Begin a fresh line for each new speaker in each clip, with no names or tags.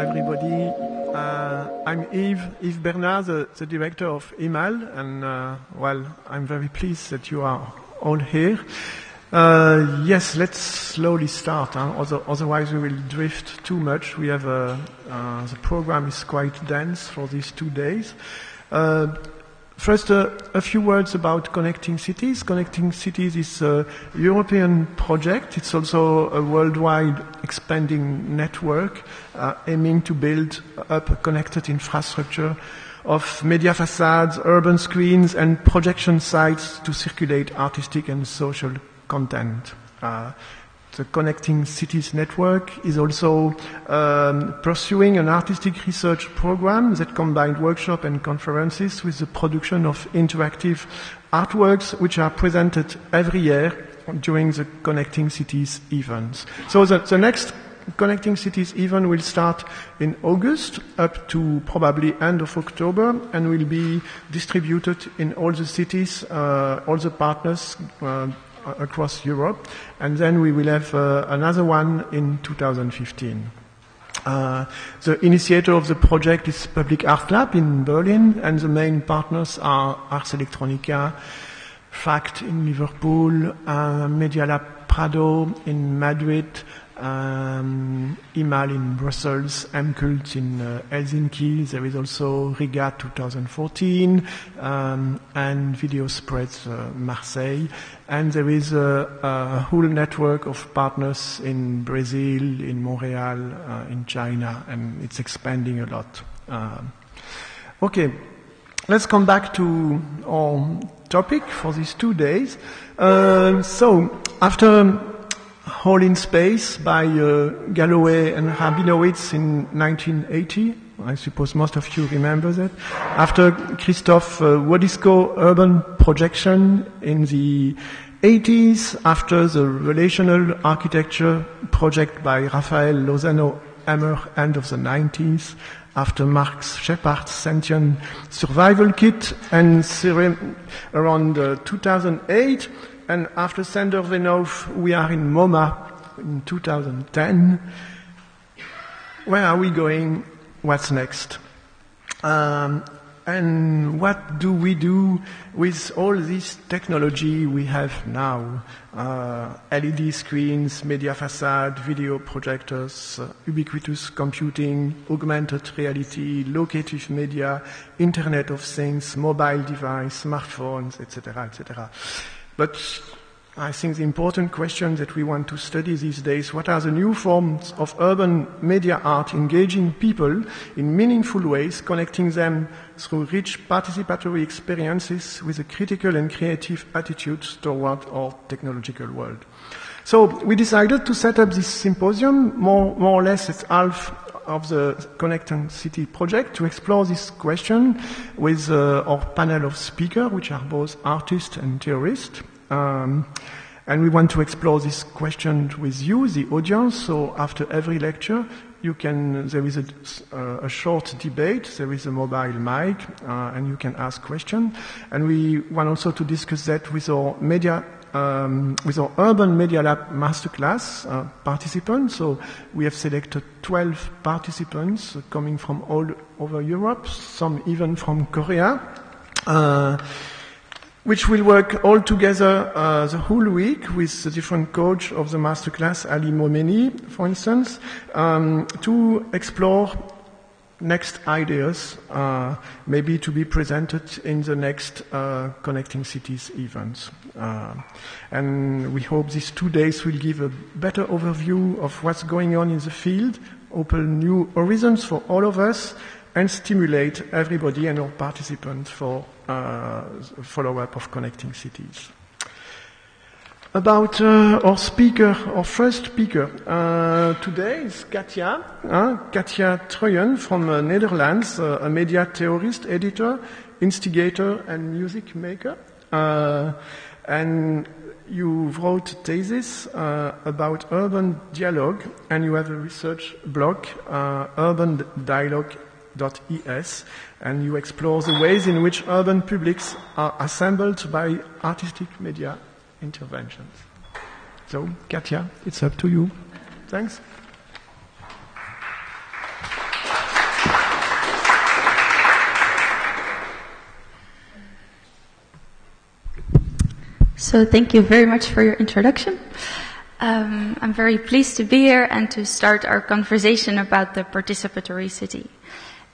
everybody. I'm Yves Bernard, the director of iMAL, and well, I'm very pleased that you are all here. Yes, let's slowly start, otherwise we will drift too much. We have the program is quite dense for these 2 days. First, a few words about Connecting Cities. Connecting Cities is a European project. It's also a worldwide expanding network aiming to build up a connected infrastructure of media facades, urban screens, and projection sites to circulate artistic and social content. The Connecting Cities network is also pursuing an artistic research program that combines workshops and conferences with the production of interactive artworks which are presented every year during the Connecting Cities events. So the next Connecting Cities event will start in August up to probably end of October and will be distributed in all the cities, all the partners across Europe, and then we will have another one in 2015. The initiator of the project is Public Art Lab in Berlin, and the main partners are Ars Electronica, FACT in Liverpool, Media Lab Prado in Madrid, iMAL in Brussels, mCult in Helsinki. There is also Riga 2014 and Video Spreads Marseille. And there is a whole network of partners in Brazil, in Montreal, in China, and it's expanding a lot. Okay, let's come back to our topic for these 2 days. So, after Hall in Space by Galloway and Rabinowitz in 1980. I suppose most of you remember that. After Christoph Wodisko urban projection in the 80s, after the relational architecture project by Raphael Lozano-Hammer end of the 90s, after Max Shepard's Sentient Survival Kit, and around 2008, and after Sander Venov, we are in MoMA in 2010. Where are we going? What's next? And what do we do with all this technology we have now? LED screens, media facade, video projectors, ubiquitous computing, augmented reality, locative media, Internet of Things, mobile device, smartphones, etc., etc. But I think the important question that we want to study these days, what are the new forms of urban media art engaging people in meaningful ways, connecting them through rich participatory experiences with a critical and creative attitude toward our technological world. So we decided to set up this symposium, more or less it's half of the Connecting City project, to explore this question with our panel of speakers, which are both artists and theorists. And we want to explore this question with you, the audience. So after every lecture, there is a short debate, there is a mobile mic, and you can ask questions. And we want also to discuss that with our Urban Media Lab masterclass participants. So we have selected 12 participants coming from all over Europe, some even from Korea, which will work all together the whole week with the different coach of the masterclass, Ali Momeni, for instance, to explore next ideas, maybe to be presented in the next Connecting Cities events. And we hope these 2 days will give a better overview of what's going on in the field, open new horizons for all of us, and stimulate everybody and all participants for follow-up of Connecting Cities. About our first speaker today is Katía Truijen from Netherlands, a media theorist, editor, instigator, and music maker. And you wrote a thesis about urban dialogue, and you have a research blog, urbandialogue.es, and you explore the ways in which urban publics are assembled by artistic media interventions. So, Katía, it's up to you. Thanks.
So thank you very much for your introduction. I'm very pleased to be here and to start our conversation about the participatory city.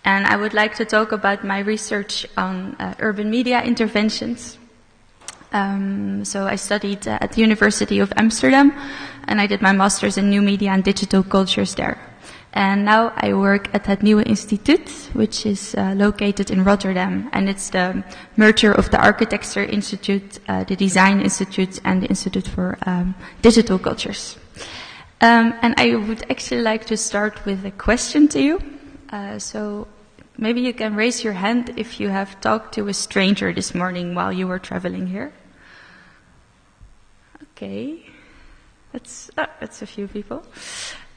And I would like to talk about my research on urban media interventions. So I studied at the University of Amsterdam, and I did my master's in new media and digital cultures there. And now I work at Het Nieuwe Instituut, which is located in Rotterdam. And it's the merger of the Architecture Institute, the Design Institute, and the Institute for Digital Cultures. And I would actually like to start with a question to you. So maybe you can raise your hand if you have talked to a stranger this morning while you were traveling here. Okay. That's a few people.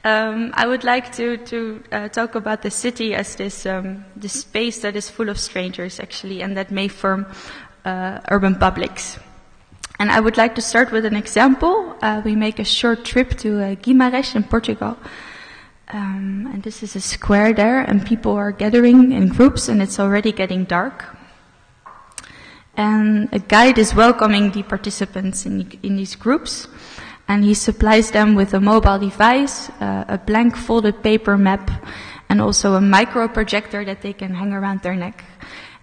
I would like to talk about the city as this space that is full of strangers, actually, and that may form urban publics. And I would like to start with an example. We make a short trip to Guimarães in Portugal. And this is a square there, and people are gathering in groups, and it's already getting dark. And a guide is welcoming the participants in these groups. And he supplies them with a mobile device, a blank folded paper map, and also a micro projector that they can hang around their neck.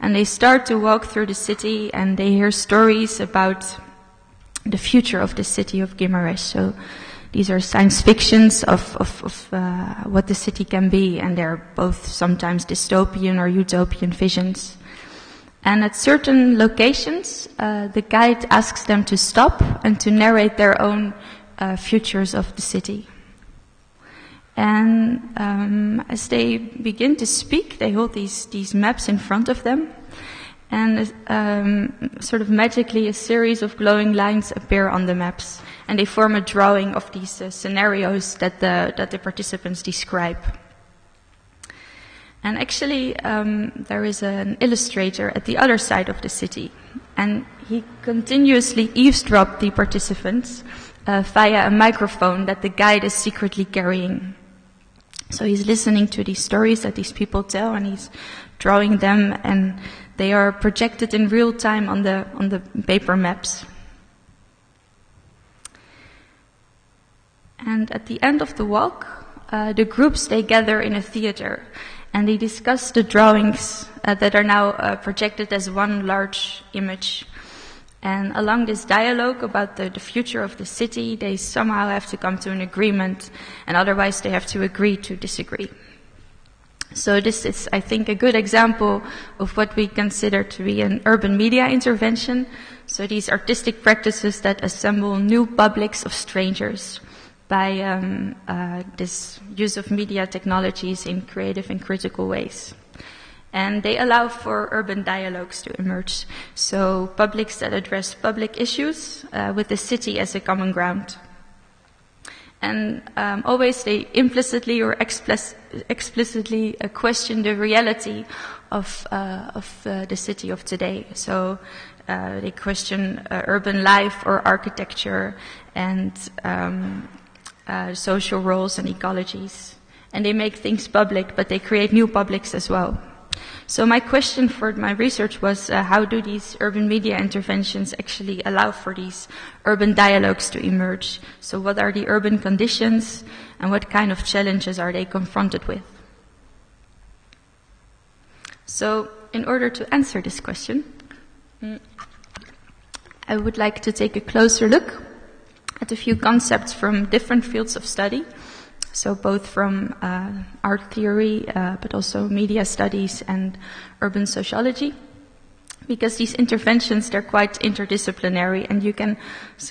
And they start to walk through the city, and they hear stories about the future of the city of Guimarães. So these are science fictions of what the city can be, and they're both sometimes dystopian or utopian visions. And at certain locations, the guide asks them to stop and to narrate their own futures of the city. And as they begin to speak, they hold these maps in front of them. And sort of magically, a series of glowing lines appear on the maps. And they form a drawing of these scenarios that the participants describe. And actually, there is an illustrator at the other side of the city. And he continuously eavesdrops the participants via a microphone that the guide is secretly carrying. So he's listening to these stories that these people tell, and he's drawing them, and they are projected in real time on the paper maps. And at the end of the walk, the groups, they gather in a theater, and they discuss the drawings that are now projected as one large image. And along this dialogue about the future of the city, they somehow have to come to an agreement, and otherwise they have to agree to disagree. So this is, I think, a good example of what we consider to be an urban media intervention. So these artistic practices that assemble new publics of strangers by this use of media technologies in creative and critical ways. And they allow for urban dialogues to emerge. So publics that address public issues with the city as a common ground. And always they implicitly or explicitly question the reality of the city of today. So they question urban life or architecture and social roles and ecologies. And they make things public, but they create new publics as well. So my question for my research was, how do these urban media interventions actually allow for these urban dialogues to emerge? So what are the urban conditions, and what kind of challenges are they confronted with? So in order to answer this question, I would like to take a closer look at a few concepts from different fields of study. So both from art theory, but also media studies and urban sociology. Because these interventions, they're quite interdisciplinary, and you can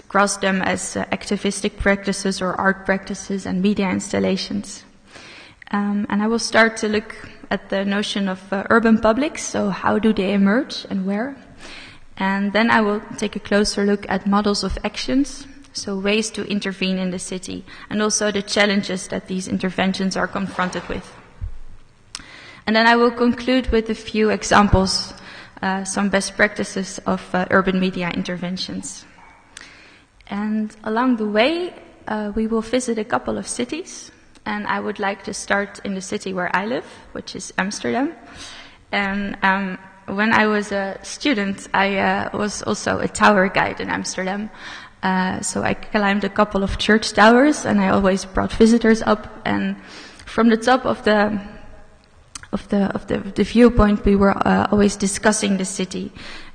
cross them as activistic practices or art practices and media installations. And I will start to look at the notion of urban publics, so how do they emerge and where? And then I will take a closer look at models of actions, so ways to intervene in the city, and also the challenges that these interventions are confronted with. And then I will conclude with a few examples, some best practices of urban media interventions. And along the way, we will visit a couple of cities, and I would like to start in the city where I live, which is Amsterdam. And when I was a student, I was also a tower guide in Amsterdam. So I climbed a couple of church towers, and I always brought visitors up. And from the top of the viewpoint, we were always discussing the city,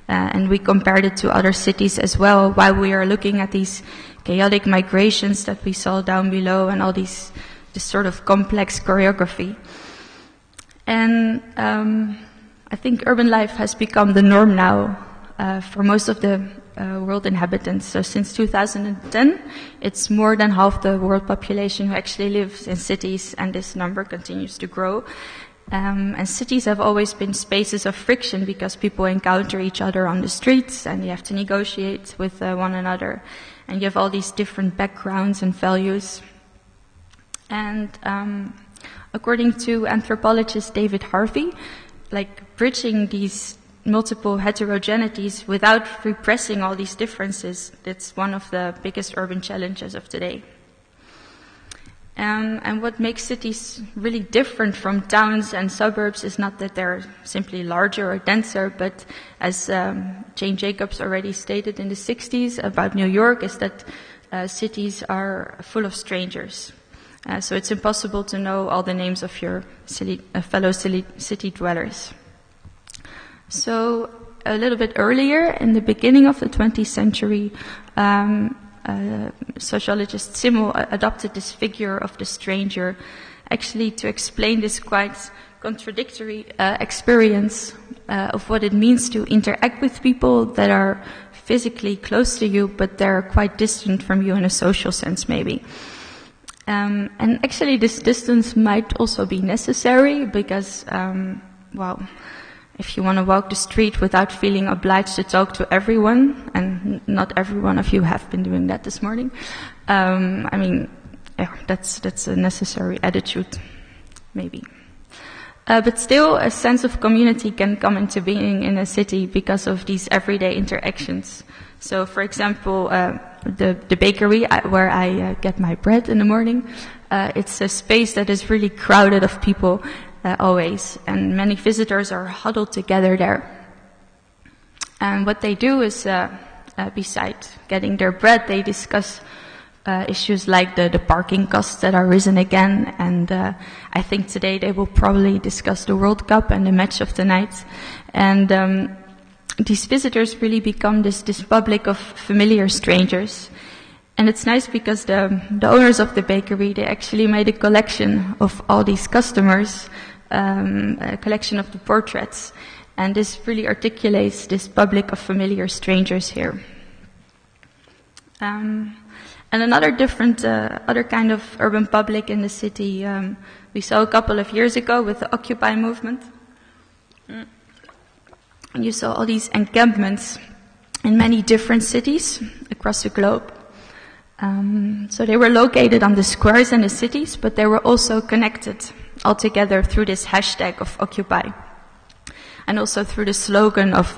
and we compared it to other cities as well, while we are looking at these chaotic migrations that we saw down below, and all this sort of complex choreography. And I think urban life has become the norm now for most of the world inhabitants. So since 2010, it's more than half the world population who actually lives in cities, and this number continues to grow. And cities have always been spaces of friction because people encounter each other on the streets, and you have to negotiate with one another, and you have all these different backgrounds and values. And according to anthropologist David Harvey, like bridging these multiple heterogeneities without repressing all these differences, that's one of the biggest urban challenges of today. And what makes cities really different from towns and suburbs is not that they're simply larger or denser, but as Jane Jacobs already stated in the 60s about New York, is that cities are full of strangers. So it's impossible to know all the names of your fellow city dwellers. So a little bit earlier, in the beginning of the 20th century, sociologist Simmel adopted this figure of the stranger, actually to explain this quite contradictory experience of what it means to interact with people that are physically close to you, but they're quite distant from you in a social sense, maybe. And actually this distance might also be necessary because, if you want to walk the street without feeling obliged to talk to everyone, and not every one of you have been doing that this morning, that's a necessary attitude, maybe. But still, a sense of community can come into being in a city because of these everyday interactions. So, for example, the bakery where I get my bread in the morning, it's a space that is really crowded of people always, and many visitors are huddled together there. And what they do is, besides getting their bread, they discuss issues like the parking costs that are risen again, and I think today they will probably discuss the World Cup and the match of the night. And these visitors really become this public of familiar strangers. And it's nice because the owners of the bakery, they actually made a collection of all these customers, a collection of the portraits. And this really articulates this public of familiar strangers here. And another different, other kind of urban public in the city, we saw a couple of years ago with the Occupy movement. And you saw all these encampments in many different cities across the globe. So they were located on the squares in the cities, but they were also connected all together through this hashtag of Occupy. And also through the slogan of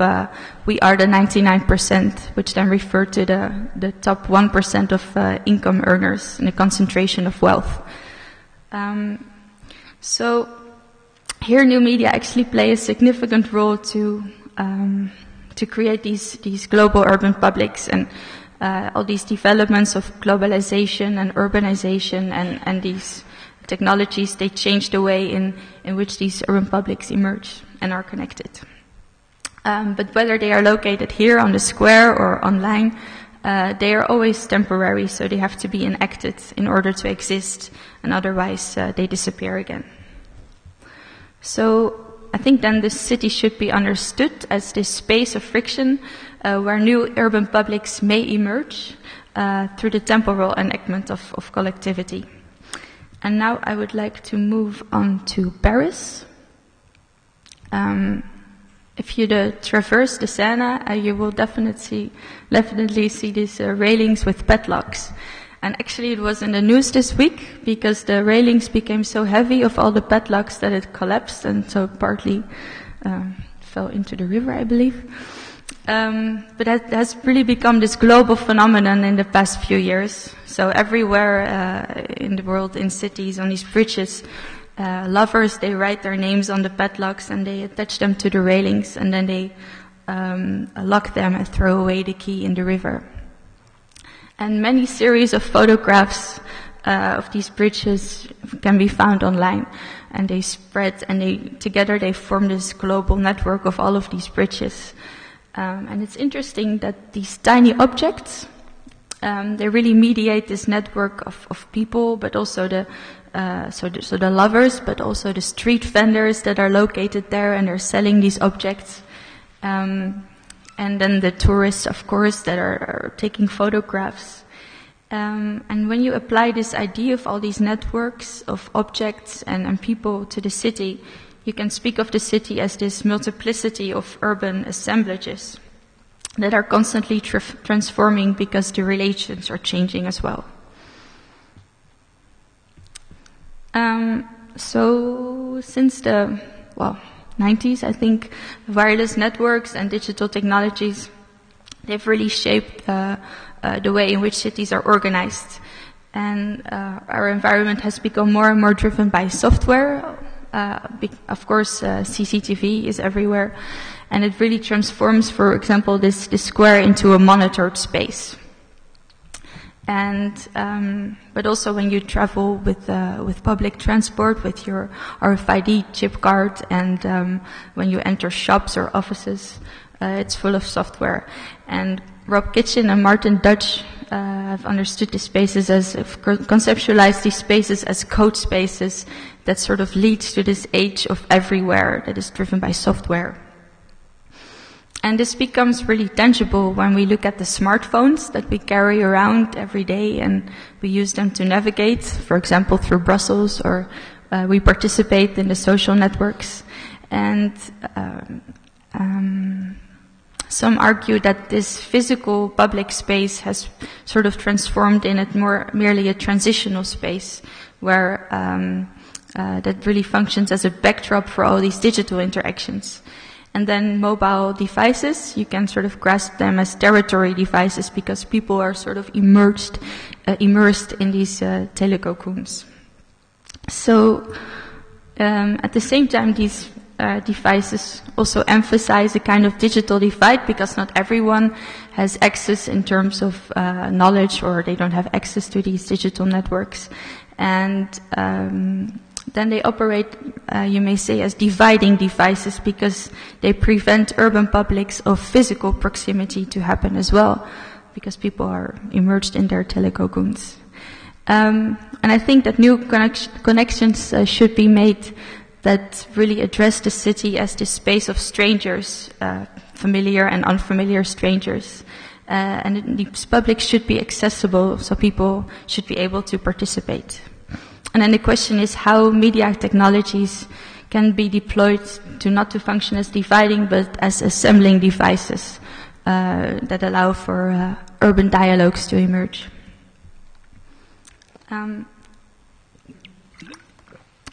we are the 99%, which then referred to the top 1% of income earners and the concentration of wealth. So here new media actually play a significant role to create these global urban publics, and all these developments of globalization and urbanization and these technologies, they change the way in which these urban publics emerge and are connected. But whether they are located here on the square or online, they are always temporary, so they have to be enacted in order to exist, and otherwise they disappear again. So I think then the city should be understood as this space of friction where new urban publics may emerge through the temporal enactment of collectivity. And now I would like to move on to Paris. If you traverse the Seine, you will definitely see these railings with padlocks. And actually it was in the news this week because the railings became so heavy of all the padlocks that it collapsed, and so partly fell into the river, I believe. But that has really become this global phenomenon in the past few years. So everywhere in the world, in cities, on these bridges, lovers, they write their names on the padlocks and they attach them to the railings, and then they lock them and throw away the key in the river. And many series of photographs of these bridges can be found online, and they spread, and together they form this global network of all of these bridges. And it's interesting that these tiny objects, they really mediate this network of people, but also the lovers, but also the street vendors that are located there and are selling these objects. And then the tourists, of course, that are taking photographs. And when you apply this idea of all these networks of objects and people to the city, you can speak of the city as this multiplicity of urban assemblages that are constantly transforming because the relations are changing as well. So since the 90s, I think wireless networks and digital technologies, they've really shaped the way in which cities are organized. And our environment has become more and more driven by software. Of course, CCTV is everywhere. And it really transforms, for example, this square into a monitored space. And but also when you travel with public transport, with your RFID chip card, and when you enter shops or offices, it's full of software. And Rob Kitchen and Martin Dutch have understood these spaces conceptualized these spaces as code spaces that sort of lead to this age of everywhere that is driven by software. And this becomes really tangible when we look at the smartphones that we carry around every day, and we use them to navigate, for example, through Brussels, or we participate in the social networks. And some argue that this physical public space has sort of transformed in it merely a transitional space where that really functions as a backdrop for all these digital interactions. And then mobile devices, you can sort of grasp them as territory devices because people are sort of immersed in these telecocoons. So at the same time, these devices also emphasize a kind of digital divide because not everyone has access in terms of knowledge, or they don't have access to these digital networks. And then they operate, you may say, as dividing devices because they prevent urban publics of physical proximity to happen as well, because people are immersed in their telecocoons. And I think that new connections should be made that really address the city as this space of strangers, familiar and unfamiliar strangers. And these publics should be accessible, so people should be able to participate. And then the question is how media technologies can be deployed not to function as dividing, but as assembling devices that allow for urban dialogues to emerge.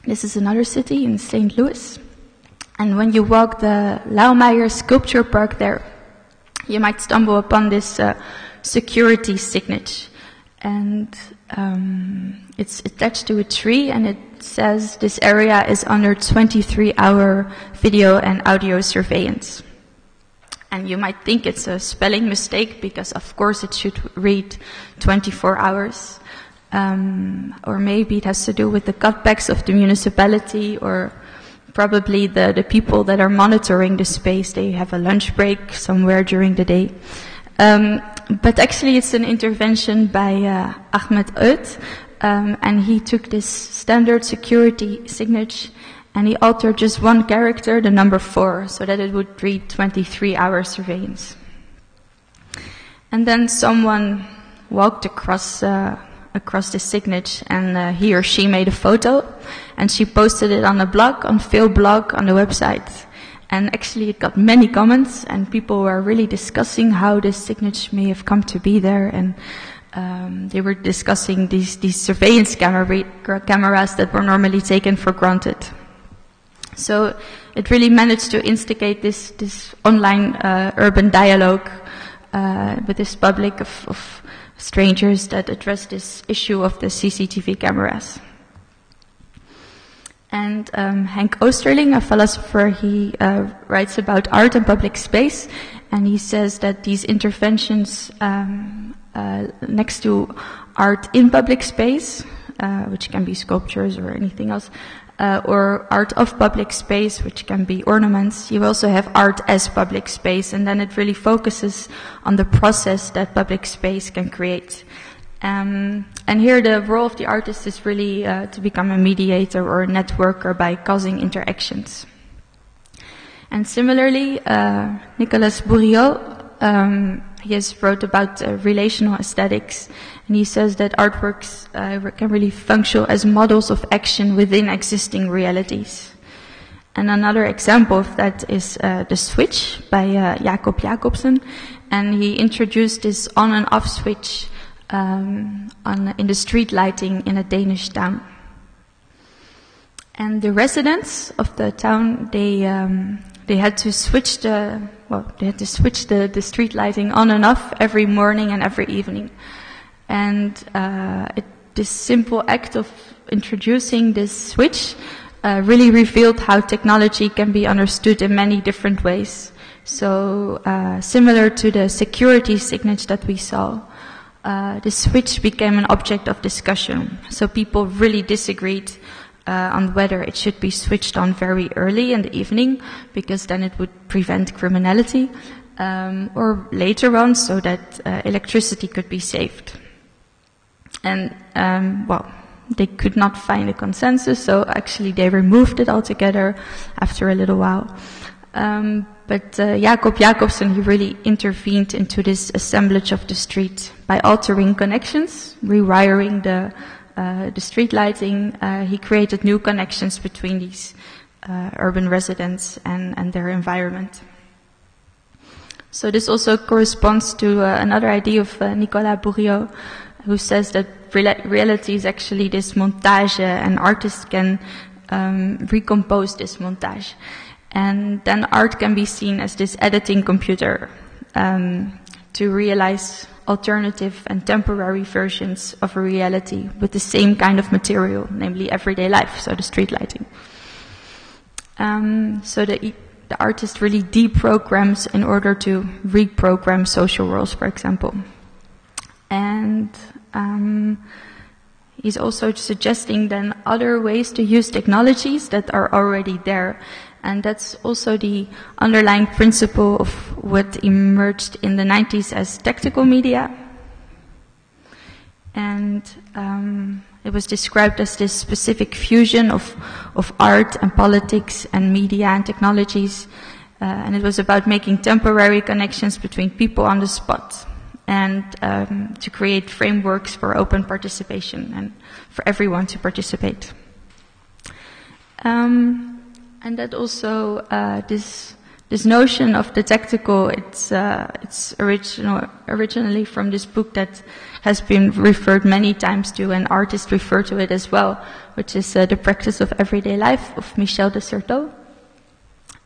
This is another city in St. Louis. And when you walk the Laumeyer Sculpture Park there, you might stumble upon this security signature. And it's attached to a tree, and it says this area is under 23-hour video and audio surveillance. And you might think it's a spelling mistake because, of course, it should read 24 hours. Or maybe it has to do with the cutbacks of the municipality, or probably the people that are monitoring the space. They have a lunch break somewhere during the day. But actually it's an intervention by Ahmed Oud, and he took this standard security signature and he altered just one character, the number 4, so that it would read 23-hour surveillance. And then someone walked across the signature, and he or she made a photo, and she posted it on a blog, on Phil blog, on the website. And actually it got many comments, and people were really discussing how this signature may have come to be there, and they were discussing these surveillance cameras that were normally taken for granted. So it really managed to instigate this online urban dialogue with this public of strangers that address this issue of the CCTV cameras. And Henk Oosterling, a philosopher, he writes about art and public space, and he says that these interventions next to art in public space, which can be sculptures or anything else, or art of public space, which can be ornaments. You also have art as public space, and then it really focuses on the process that public space can create. And here the role of the artist is really to become a mediator or a networker by causing interactions. And similarly, Nicolas Bourriot, he has wrote about relational aesthetics, and he says that artworks can really function as models of action within existing realities. And another example of that is The Switch by Jacob Jacobsen, and he introduced this on and off switch in the street lighting in a Danish town. And the residents of the town, they had to switch the street lighting on and off every morning and every evening. And this simple act of introducing this switch really revealed how technology can be understood in many different ways. So similar to the security signage that we saw, the switch became an object of discussion. So people really disagreed on whether it should be switched on very early in the evening, because then it would prevent criminality, or later on so that electricity could be saved. And, they could not find a consensus, so actually they removed it altogether after a little while. But Jacob Jacobsen, he really intervened into this assemblage of the street by altering connections, rewiring the street lighting. He created new connections between these urban residents and their environment. So this also corresponds to another idea of Nicolas Bourriot, who says that reality is actually this montage, and artists can recompose this montage. And then art can be seen as this editing computer to realize alternative and temporary versions of a reality with the same kind of material, namely everyday life, so the street lighting. So the artist really deprograms in order to reprogram social roles, for example. And he's also suggesting then other ways to use technologies that are already there. And that's also the underlying principle of what emerged in the 90s as tactical media. And it was described as this specific fusion of art and politics and media and technologies. And it was about making temporary connections between people on the spot, and to create frameworks for open participation and for everyone to participate. And that also this notion of the tactical, it's originally from this book that has been referred many times to, and artists refer to it as well, which is The Practice of Everyday Life of Michel de Certeau.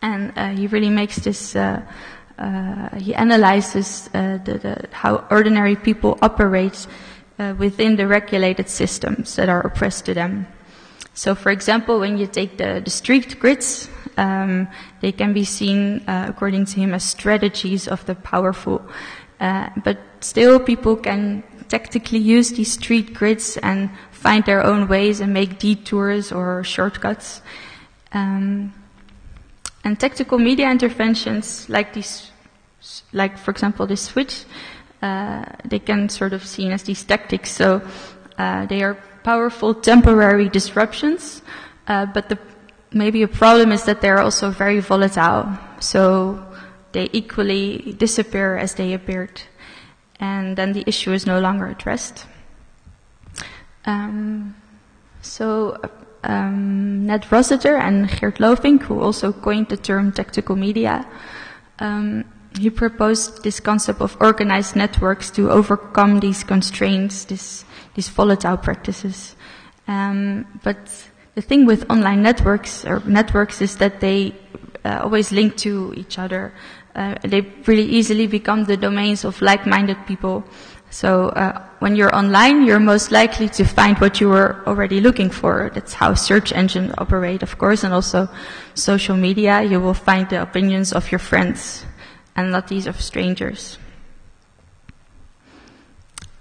And he really makes this, he analyzes how ordinary people operate within the regulated systems that are oppressed to them. So, for example, when you take the street grids, they can be seen, according to him, as strategies of the powerful. But still, people can tactically use these street grids and find their own ways and make detours or shortcuts. And tactical media interventions like these, like, for example, this switch, they can sort of seen as these tactics. So they are powerful temporary disruptions, but maybe a problem is that they're also very volatile. So they equally disappear as they appeared, and then the issue is no longer addressed. Ned Rossiter and Geert Lovink, who also coined the term tactical media, he proposed this concept of organized networks to overcome these constraints, these volatile practices. But the thing with online networks is that they always link to each other. They really easily become the domains of like-minded people. So when you're online, you're most likely to find what you were already looking for. That's how search engines operate, of course, and also social media. You will find the opinions of your friends and not these of strangers.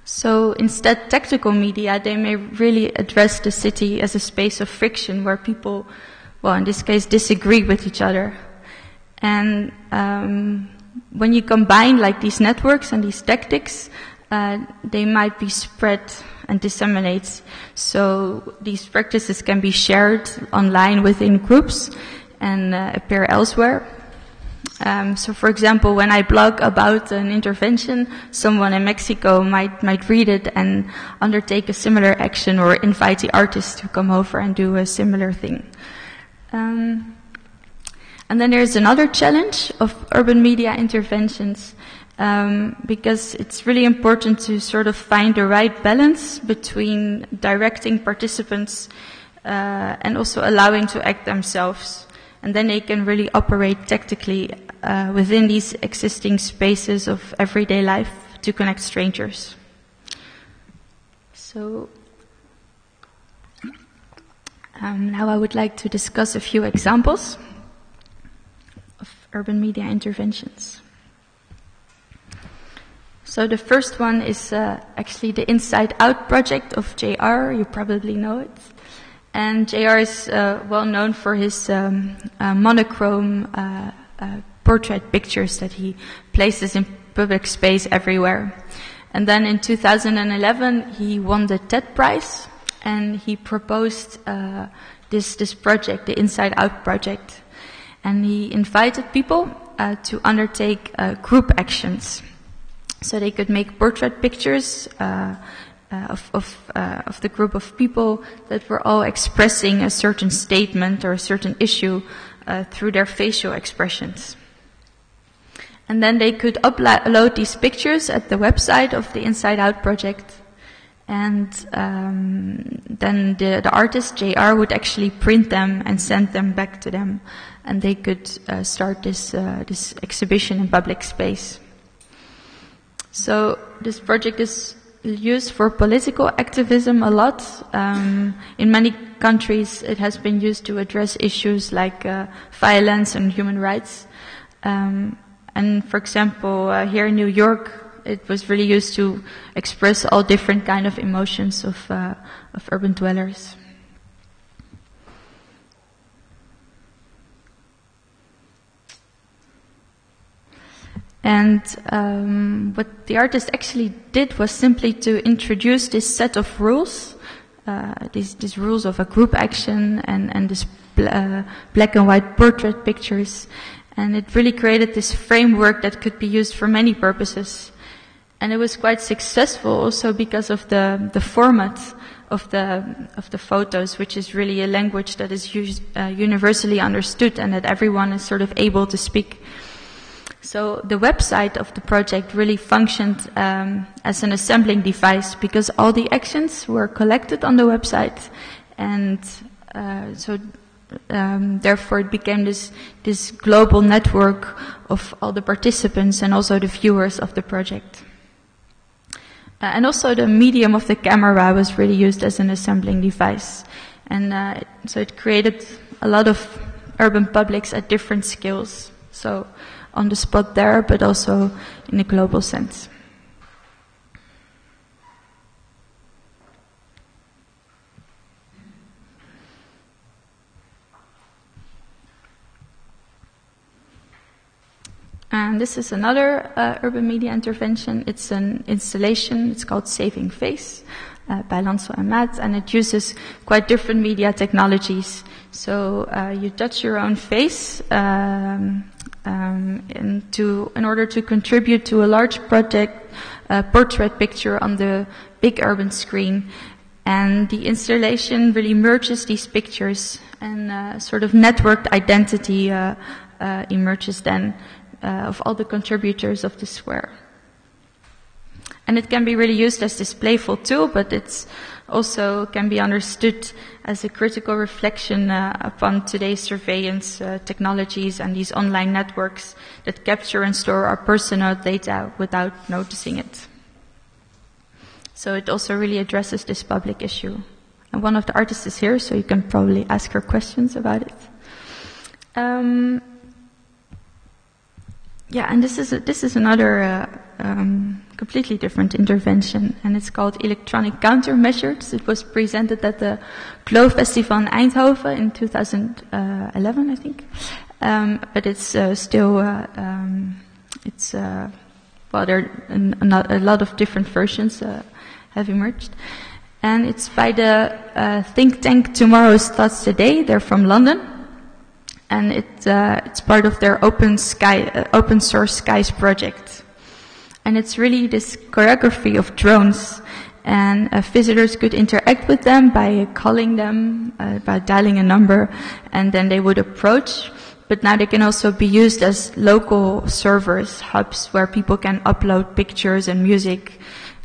So instead, tactical media, they may really address the city as a space of friction where people, well, in this case, disagree with each other. And when you combine like these networks and these tactics, they might be spread and disseminated. So these practices can be shared online within groups and appear elsewhere. So for example, when I blog about an intervention, someone in Mexico might read it and undertake a similar action or invite the artist to come over and do a similar thing. And then there's another challenge of urban media interventions, because it's really important to sort of find the right balance between directing participants and also allowing to act themselves. And then they can really operate tactically within these existing spaces of everyday life to connect strangers. So now I would like to discuss a few examples of urban media interventions. So the first one is actually the Inside Out project of JR. You probably know it. And JR is well known for his monochrome portrait pictures that he places in public space everywhere. And then in 2011, he won the TED Prize, and he proposed this project, the Inside Out project. And he invited people to undertake group actions. So they could make portrait pictures of the group of people that were all expressing a certain statement or a certain issue through their facial expressions. And then they could upload these pictures at the website of the Inside Out project. And then the artist, JR, would actually print them and send them back to them. And they could start this exhibition in public space. So this project is used for political activism a lot. In many countries, it has been used to address issues like violence and human rights. And for example, here in New York, it was really used to express all different kind of emotions of urban dwellers. And what the artist actually did was simply to introduce this set of rules, these rules of a group action and this black and white portrait pictures. And it really created this framework that could be used for many purposes. And it was quite successful also because of the format of the photos, which is really a language that is universally understood and that everyone is sort of able to speak. So the website of the project really functioned as an assembling device because all the actions were collected on the website, and therefore it became this global network of all the participants and also the viewers of the project. And also the medium of the camera was really used as an assembling device, and so it created a lot of urban publics at different scales. So on the spot there, but also in a global sense. And this is another urban media intervention. It's an installation. It's called Saving Face by Lanzo and Matt, and it uses quite different media technologies. So you touch your own face in order to contribute to a large project, portrait picture on the big urban screen. And the installation really merges these pictures, and sort of networked identity emerges then of all the contributors of the square. And it can be really used as this playful tool, but it's also can be understood as a critical reflection upon today's surveillance technologies and these online networks that capture and store our personal data without noticing it. So it also really addresses this public issue. And one of the artists is here, so you can probably ask her questions about it. Yeah, and this is another completely different intervention, and it's called electronic countermeasures. It was presented at the Glow Festival in Eindhoven in 2011, I think. But it's still, well, there are a lot of different versions have emerged. And it's by the think tank Tomorrow's Thoughts Today. They're from London. And it's part of their open source skies project. And it's really this choreography of drones. And visitors could interact with them by calling them, by dialing a number, and then they would approach. But now they can also be used as local servers, hubs, where people can upload pictures and music.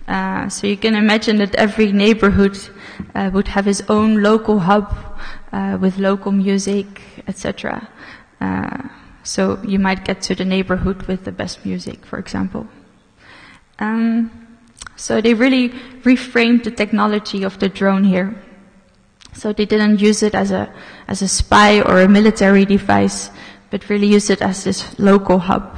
So you can imagine that every neighborhood would have its own local hub with local music, etc. So you might get to the neighborhood with the best music, for example. So they really reframed the technology of the drone here. So they didn't use it as a spy or a military device, but really use it as this local hub.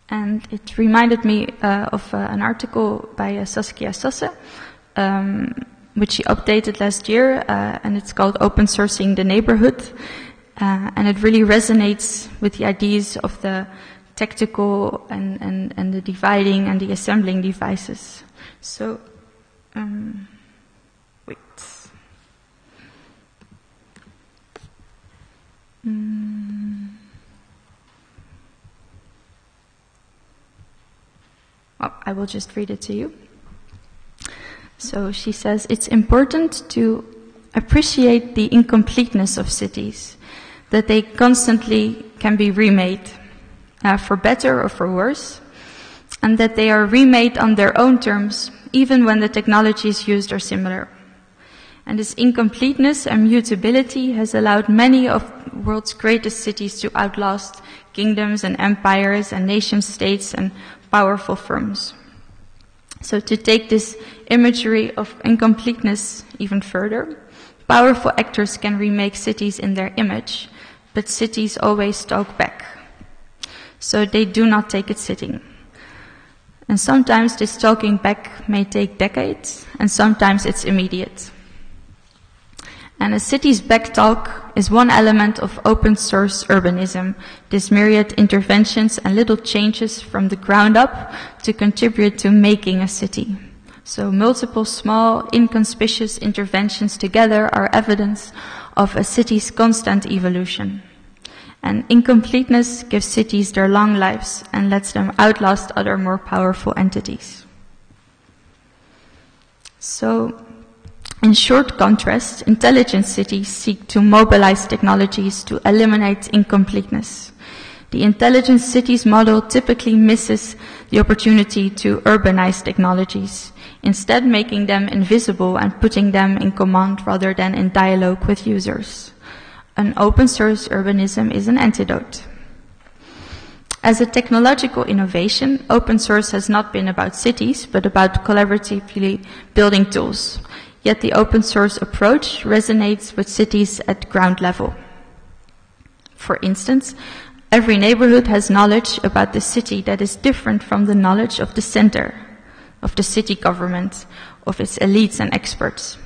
And it reminded me of an article by Saskia Sasse, which she updated last year, and it's called Open Sourcing the Neighborhood. And it really resonates with the ideas of the tactical and the dividing and the assembling devices. So, wait. Well, I will just read it to you. So she says, it's important to appreciate the incompleteness of cities, that they constantly can be remade, for better or for worse, and that they are remade on their own terms, even when the technologies used are similar. And this incompleteness and mutability has allowed many of the world's greatest cities to outlast kingdoms and empires and nation states and powerful firms. So to take this imagery of incompleteness even further, powerful actors can remake cities in their image, but cities always talk back. So they do not take it sitting. And sometimes this talking back may take decades, and sometimes it's immediate. And a city's backtalk is one element of open source urbanism, this myriad interventions and little changes from the ground up to contribute to making a city. So multiple small, inconspicuous interventions together are evidence of a city's constant evolution. And incompleteness gives cities their long lives and lets them outlast other more powerful entities. So, in short contrast, intelligent cities seek to mobilize technologies to eliminate incompleteness. The intelligent cities model typically misses the opportunity to urbanize technologies, instead making them invisible and putting them in command rather than in dialogue with users. An open source urbanism is an antidote. As a technological innovation, open source has not been about cities, but about collaboratively building tools. Yet the open source approach resonates with cities at ground level. For instance, every neighborhood has knowledge about the city that is different from the knowledge of the center, of the city government, of its elites and experts.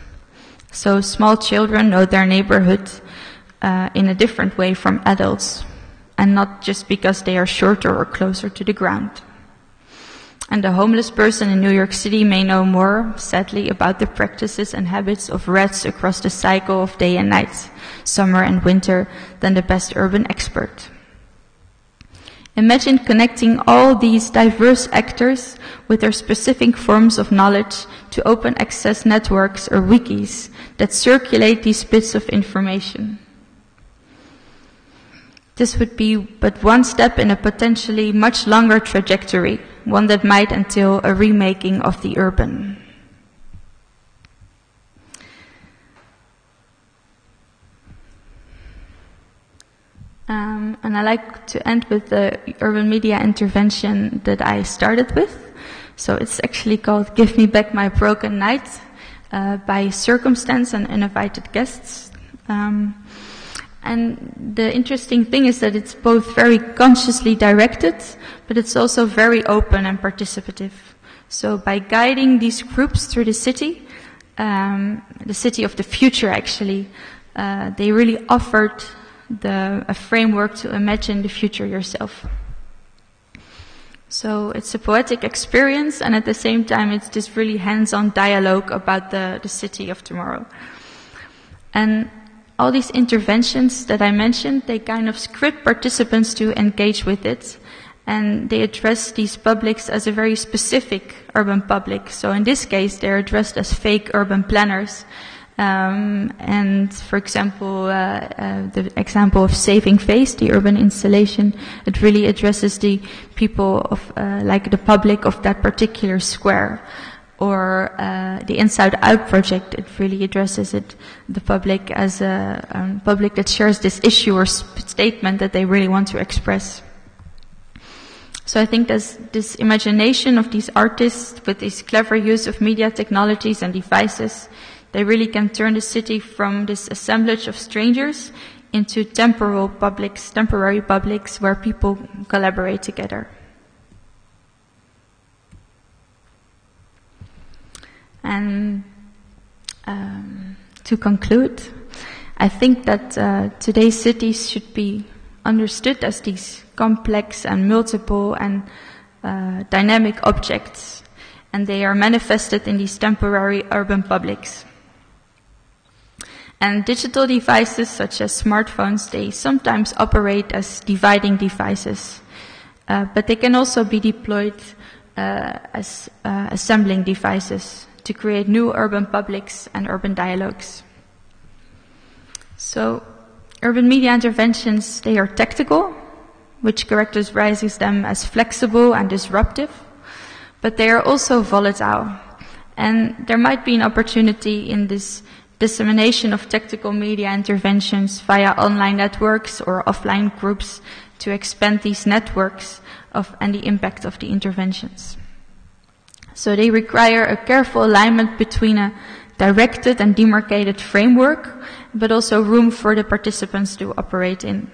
So small children know their neighborhood in a different way from adults, and not just because they are shorter or closer to the ground. And a homeless person in New York City may know more, sadly, about the practices and habits of rats across the cycle of day and night, summer and winter, than the best urban expert. Imagine connecting all these diverse actors with their specific forms of knowledge to open access networks or wikis that circulate these bits of information. This would be but one step in a potentially much longer trajectory, one that might entail a remaking of the urban. And I like to end with the urban media intervention that I started with. So it's actually called Give Me Back My Broken Night, by Circumstance and uninvited guests. And the interesting thing is that it's both very consciously directed, but it's also very open and participative. So by guiding these groups through the city of the future actually, they really offered a framework to imagine the future yourself. So it's a poetic experience, and at the same time it's this really hands-on dialogue about the city of tomorrow. And all these interventions that I mentioned, they kind of script participants to engage with it, and they address these publics as a very specific urban public. So in this case, they're addressed as fake urban planners. And for example, the example of Saving Face, the urban installation, it really addresses the people of, like the public of that particular square. Or the Inside Out project, it really addresses the public as a public that shares this issue or statement that they really want to express. So I think this imagination of these artists with this clever use of media technologies and devices, they really can turn the city from this assemblage of strangers into temporary publics where people collaborate together. And to conclude, I think that today's cities should be understood as these complex and multiple and dynamic objects, and they are manifested in these temporary urban publics. And digital devices such as smartphones, they sometimes operate as dividing devices, but they can also be deployed as assembling devices to create new urban publics and urban dialogues. So, urban media interventions, they are tactical, which characterizes them as flexible and disruptive, but they are also volatile. And there might be an opportunity in this dissemination of tactical media interventions via online networks or offline groups to expand these networks and the impact of the interventions. So they require a careful alignment between a directed and demarcated framework, but also room for the participants to operate in.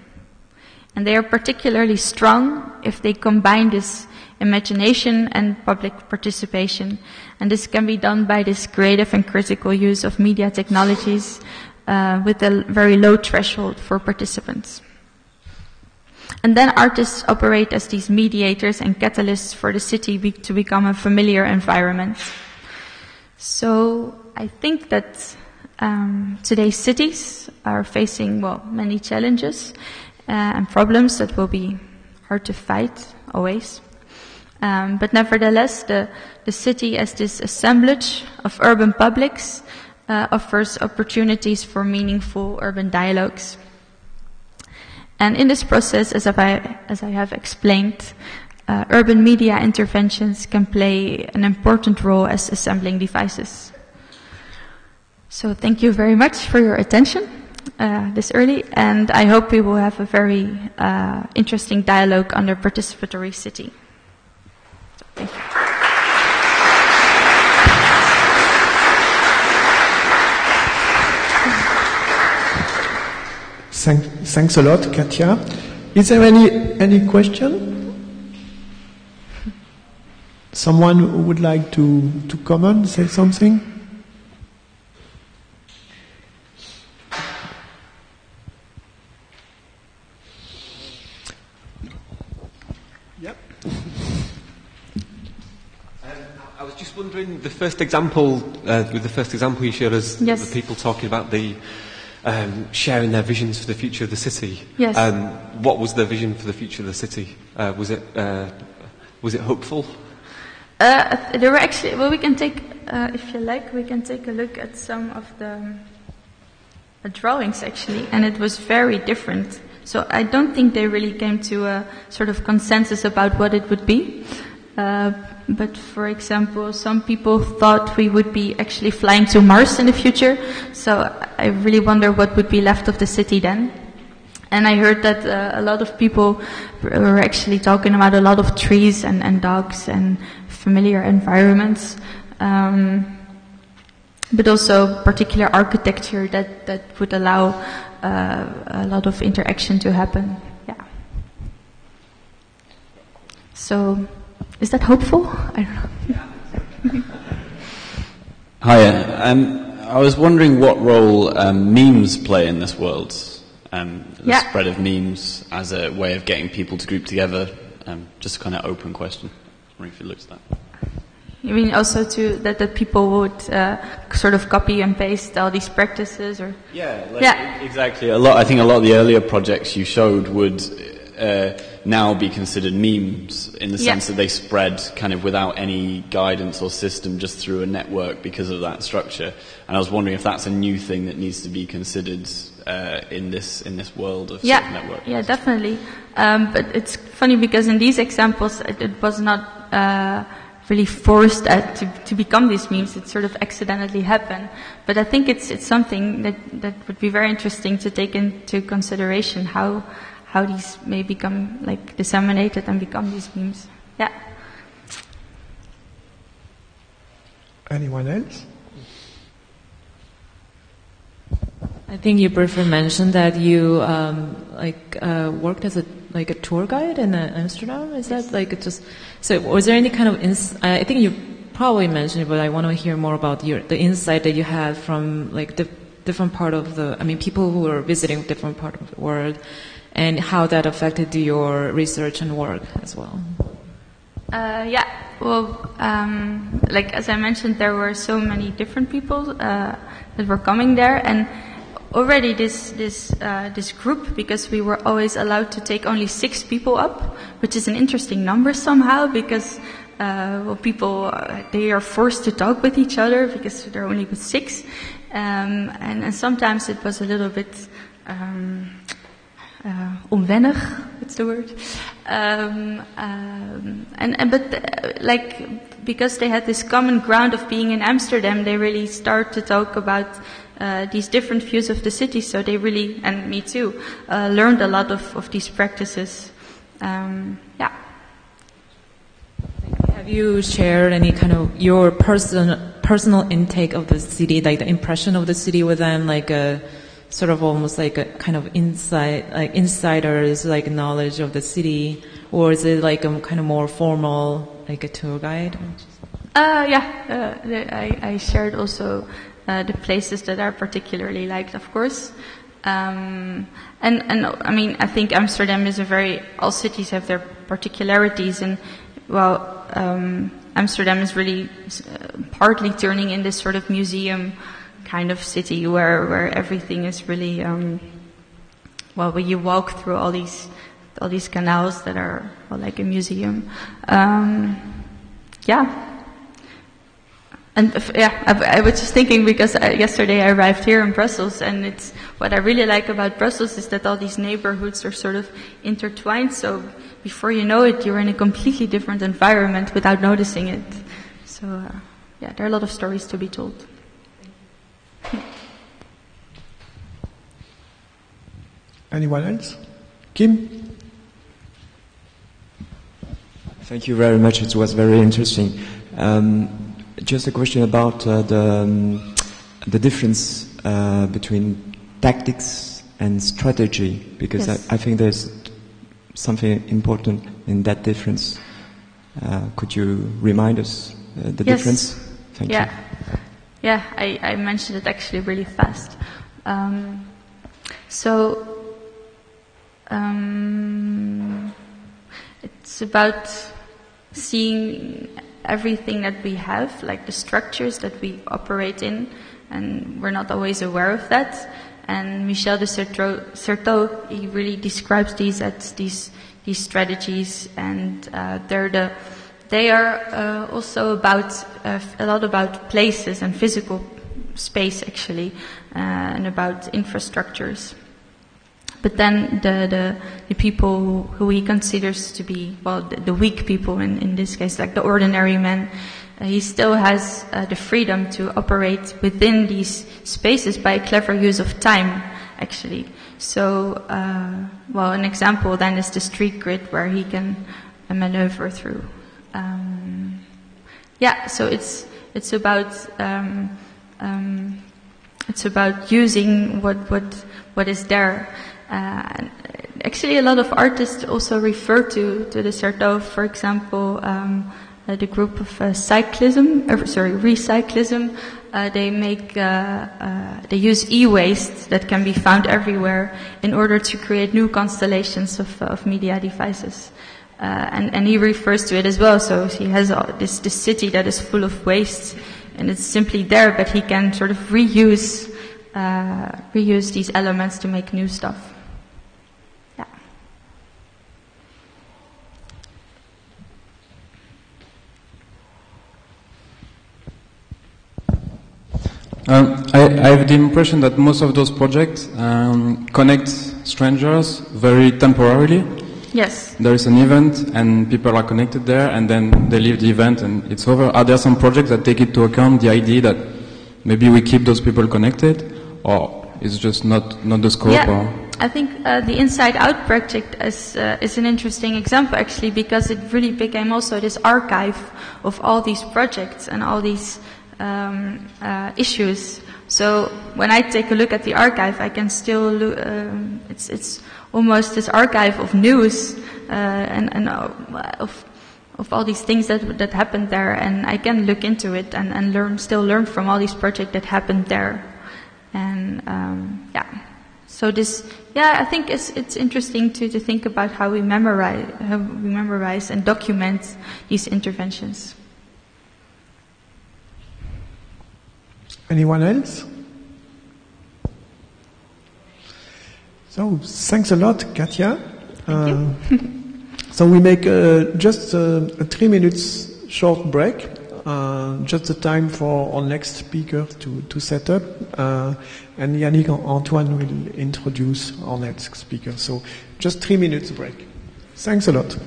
And they are particularly strong if they combine this imagination and public participation. And this can be done by this creative and critical use of media technologies with a very low threshold for participants. And then artists operate as these mediators and catalysts for the city to become a familiar environment. So I think that today's cities are facing, many challenges and problems that will be hard to fight, always. But nevertheless, the city as this assemblage of urban publics offers opportunities for meaningful urban dialogues. And in this process, as I have explained, urban media interventions can play an important role as assembling devices. So thank you very much for your attention this early, and I hope we will have a very interesting dialogue under Participatory City. So, thank you.
Thanks a lot, Katya. Is there any question? Someone who would like to comment, say something? Yep.
I was just wondering, the first example you showed us,
yes.
The people talking about the sharing their visions for the future of the city.
Yes.
What was their vision for the future of the city? Was it hopeful?
There were actually. Well, we can take, if you like, we can take a look at some of the drawings actually, and it was very different. So I don't think they really came to a sort of consensus about what it would be. But for example, some people thought we would be actually flying to Mars in the future. So I really wonder what would be left of the city then. And I heard that a lot of people were actually talking about a lot of trees and dogs and familiar environments, but also particular architecture that would allow a lot of interaction to happen. Yeah. So, is that hopeful? I don't know.
Hiya. I was wondering what role memes play in this world. The spread of memes as a way of getting people to group together. Just a kind of open question. I wonder if you looked at that.
You mean also that people would sort of copy and paste all these practices, or?
Yeah, exactly. I think a lot of the earlier projects you showed would now be considered memes in the sense that they spread kind of without any guidance or system, just through a network because of that structure. And I was wondering if that's a new thing that needs to be considered in this world of sort of network.
Yeah, definitely. But it's funny because in these examples it was not really forced to become these memes. It sort of accidentally happened. But I think it's something that would be very interesting to take into consideration, how these may become like disseminated and become these memes. Yeah.
Anyone else?
I think you briefly mentioned that you worked as a tour guide in Amsterdam. Is that so? Was there any kind of I think you probably mentioned it, but I want to hear more about the insight that you had from like the different part of people who were visiting different part of the world, and how that affected your research and work as well.
Well, as I mentioned, there were so many different people that were coming there, and already this group, because we were always allowed to take only 6 people up, which is an interesting number somehow, because people they are forced to talk with each other because they're only with 6, and sometimes it was a little bit onwennig, what's the word? Because they had this common ground of being in Amsterdam, they really start to talk about these different views of the city. So they really, and me too, learned a lot of these practices.
Have you shared any kind of your personal intake of the city, like the impression of the city with them, like a sort of almost like a kind of insiders like knowledge of the city, or is it like a kind of more formal, like a tour guide?
I shared also the places that are particularly liked, of course. And I mean, I think Amsterdam is all cities have their particularities, and Amsterdam is really partly turning in this sort of museum kind of city where everything is really, where you walk through all these canals that are like a museum. I was just thinking because yesterday I arrived here in Brussels, and what I really like about Brussels is that all these neighborhoods are sort of intertwined. So before you know it, you're in a completely different environment without noticing it. So there are a lot of stories to be told.
Anyone else? Kim?
Thank you very much. It was very interesting. Just a question about the difference between tactics and strategy, because yes. I think there's something important in that difference. Could you remind us the difference? Thank you.
Yeah, I mentioned it actually really fast. It's about seeing everything that we have, like the structures that we operate in, and we're not always aware of that. And Michel de Certeau, he really describes these as these strategies, and they are also about a lot about places and physical space actually, and about infrastructures. But then the people who he considers to be, the weak people in this case, like the ordinary man, he still has the freedom to operate within these spaces by a clever use of time actually. So, well, an example then is the street grid where he can maneuver through. So it's about using what is there. Actually, a lot of artists also refer to the sort of, for example, the group of recyclism. They use e-waste that can be found everywhere in order to create new constellations of media devices. And he refers to it as well. So he has this city that is full of waste, and it's simply there, but he can sort of reuse these elements to make new stuff.
I have the impression that most of those projects connect strangers very temporarily.
Yes.
There is an event and people are connected there, and then they leave the event and it's over. Are there some projects that take into account the idea that maybe we keep those people connected, or it's just not the scope?
Yeah.
Or?
I think the Inside Out project is an interesting example, actually, because it really became also this archive of all these projects and all these issues. So when I take a look at the archive, I can still look. It's almost this archive of news and of all these things that happened there, and I can look into it and learn from all these projects that happened there, and So I think it's interesting to think about how we memorize and document these interventions.
Anyone else? So, thanks a lot, Katya.
Thank you.
So we make just a 3 minutes short break, just the time for our next speaker to set up, and Yannick Antoine will introduce our next speaker. So just 3 minutes break. Thanks a lot.